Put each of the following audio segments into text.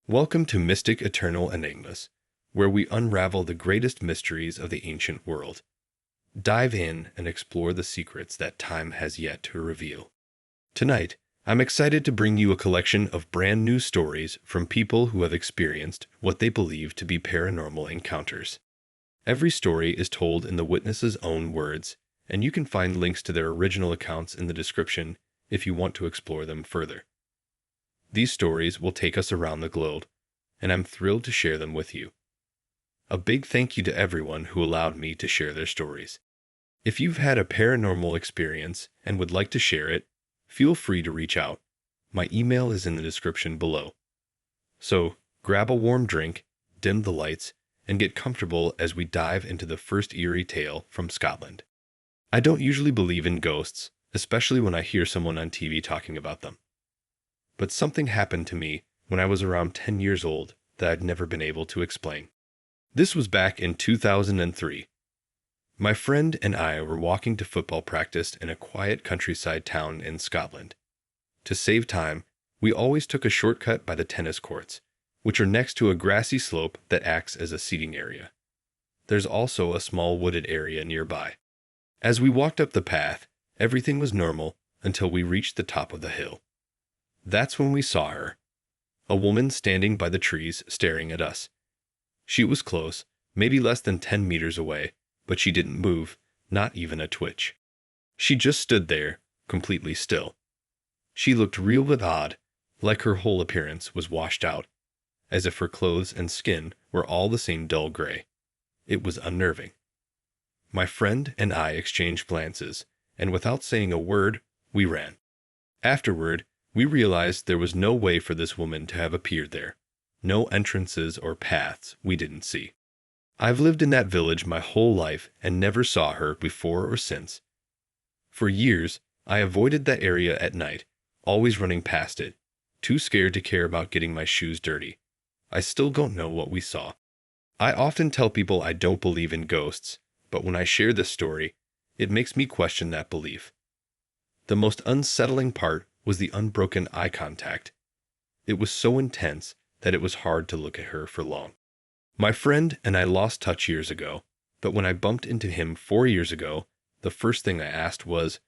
Welcome to Mystic Eternal Enigmas, where we unravel the greatest mysteries of the ancient world. Dive in and explore the secrets that time has yet to reveal. Tonight, I'm excited to bring you a collection of brand new stories from people who have experienced what they believe to be paranormal encounters. Every story is told in the witness's own words, and you can find links to their original accounts in the description if you want to explore them further. These stories will take us around the globe, and I'm thrilled to share them with you. A big thank you to everyone who allowed me to share their stories. If you've had a paranormal experience and would like to share it, feel free to reach out. My email is in the description below. So, grab a warm drink, dim the lights, and get comfortable as we dive into the first eerie tale from Scotland. I don't usually believe in ghosts, especially when I hear someone on TV talking about them. But something happened to me when I was around 10 years old that I'd never been able to explain. This was back in 2003. My friend and I were walking to football practice in a quiet countryside town in Scotland. To save time, we always took a shortcut by the tennis courts, which are next to a grassy slope that acts as a seating area. There's also a small wooded area nearby. As we walked up the path, everything was normal until we reached the top of the hill. That's when we saw her. A woman standing by the trees staring at us. She was close, maybe less than 10 meters away, but she didn't move, not even a twitch. She just stood there, completely still. She looked real but odd, like her whole appearance was washed out, as if her clothes and skin were all the same dull gray. It was unnerving. My friend and I exchanged glances, and without saying a word, we ran. Afterward, we realized there was no way for this woman to have appeared there. No entrances or paths we didn't see. I've lived in that village my whole life and never saw her before or since. For years, I avoided that area at night, always running past it, too scared to care about getting my shoes dirty. I still don't know what we saw. I often tell people I don't believe in ghosts, but when I share this story, it makes me question that belief. The most unsettling part was the unbroken eye contact. It was so intense that it was hard to look at her for long. My friend and I lost touch years ago, but when I bumped into him 4 years ago, the first thing I asked was,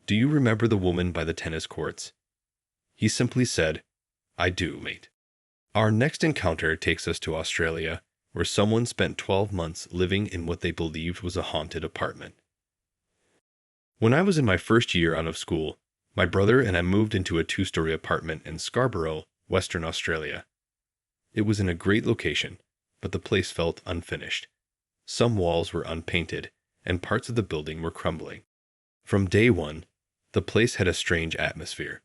"Do you remember the woman by the tennis courts?" He simply said, "I do, mate." Our next encounter takes us to Australia, where someone spent 12 months living in what they believed was a haunted apartment. When I was in my first year out of school, my brother and I moved into a 2-story apartment in Scarborough, Western Australia. It was in a great location, but the place felt unfinished. Some walls were unpainted, and parts of the building were crumbling. From day one, the place had a strange atmosphere.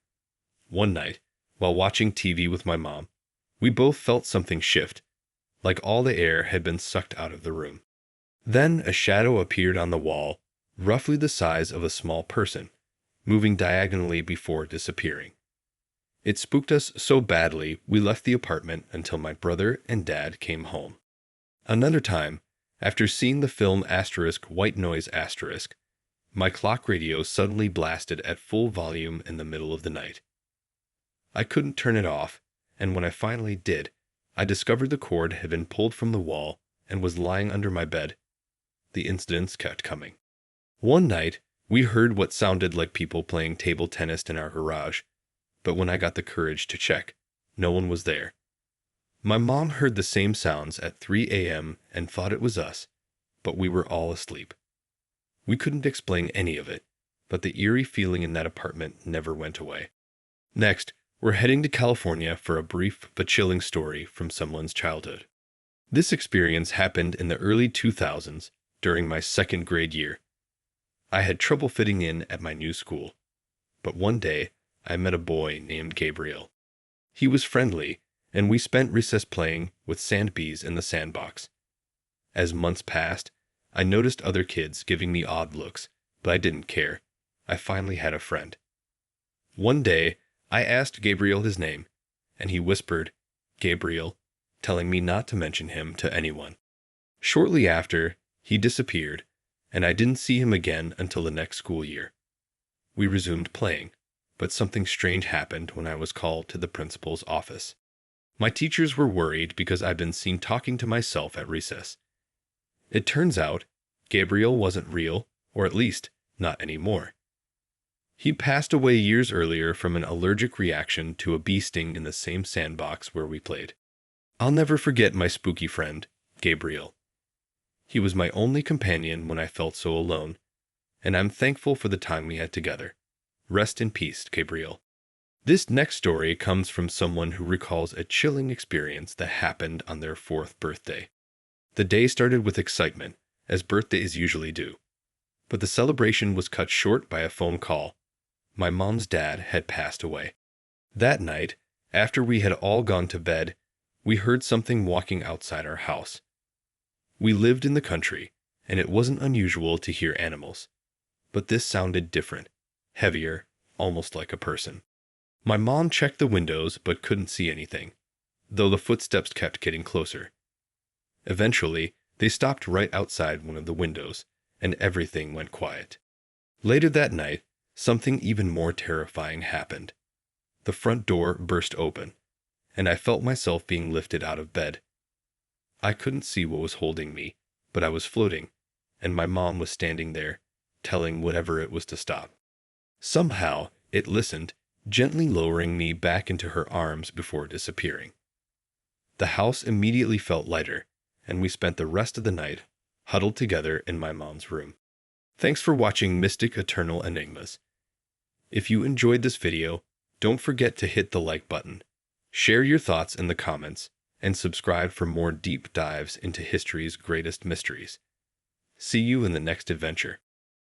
One night, while watching TV with my mom, we both felt something shift, like all the air had been sucked out of the room. Then a shadow appeared on the wall, roughly the size of a small person, moving diagonally before disappearing. It spooked us so badly we left the apartment until my brother and dad came home. Another time, after seeing the film White Noise *, my clock radio suddenly blasted at full volume in the middle of the night. I couldn't turn it off, and when I finally did, I discovered the cord had been pulled from the wall and was lying under my bed. The incidents kept coming. One night, we heard what sounded like people playing table tennis in our garage, but when I got the courage to check, no one was there. My mom heard the same sounds at 3 a.m. and thought it was us, but we were all asleep. We couldn't explain any of it, but the eerie feeling in that apartment never went away. Next, we're heading to California for a brief but chilling story from someone's childhood. This experience happened in the early 2000s during my 2nd grade year. I had trouble fitting in at my new school, but one day I met a boy named Gabriel. He was friendly, and we spent recess playing with sand bees in the sandbox. As months passed, I noticed other kids giving me odd looks, but I didn't care. I finally had a friend. One day, I asked Gabriel his name, and he whispered, "Gabriel," telling me not to mention him to anyone. Shortly after, he disappeared, and I didn't see him again until the next school year. We resumed playing, but something strange happened when I was called to the principal's office. My teachers were worried because I'd been seen talking to myself at recess. It turns out, Gabriel wasn't real, or at least, not anymore. He passed away years earlier from an allergic reaction to a bee sting in the same sandbox where we played. I'll never forget my spooky friend, Gabriel. He was my only companion when I felt so alone, and I'm thankful for the time we had together. Rest in peace, Gabriel. This next story comes from someone who recalls a chilling experience that happened on their 4th birthday. The day started with excitement, as birthdays usually do. But the celebration was cut short by a phone call. My mom's dad had passed away. That night, after we had all gone to bed, we heard something walking outside our house. We lived in the country, and it wasn't unusual to hear animals. But this sounded different, heavier, almost like a person. My mom checked the windows but couldn't see anything, though the footsteps kept getting closer. Eventually, they stopped right outside one of the windows, and everything went quiet. Later that night, something even more terrifying happened. The front door burst open, and I felt myself being lifted out of bed. I couldn't see what was holding me, but I was floating, and my mom was standing there, telling whatever it was to stop. Somehow, it listened, gently lowering me back into her arms before disappearing. The house immediately felt lighter, and we spent the rest of the night huddled together in my mom's room. Thanks for watching Mystic Eternal Enigmas. If you enjoyed this video, don't forget to hit the like button, share your thoughts in the comments, and subscribe for more deep dives into history's greatest mysteries. See you in the next adventure.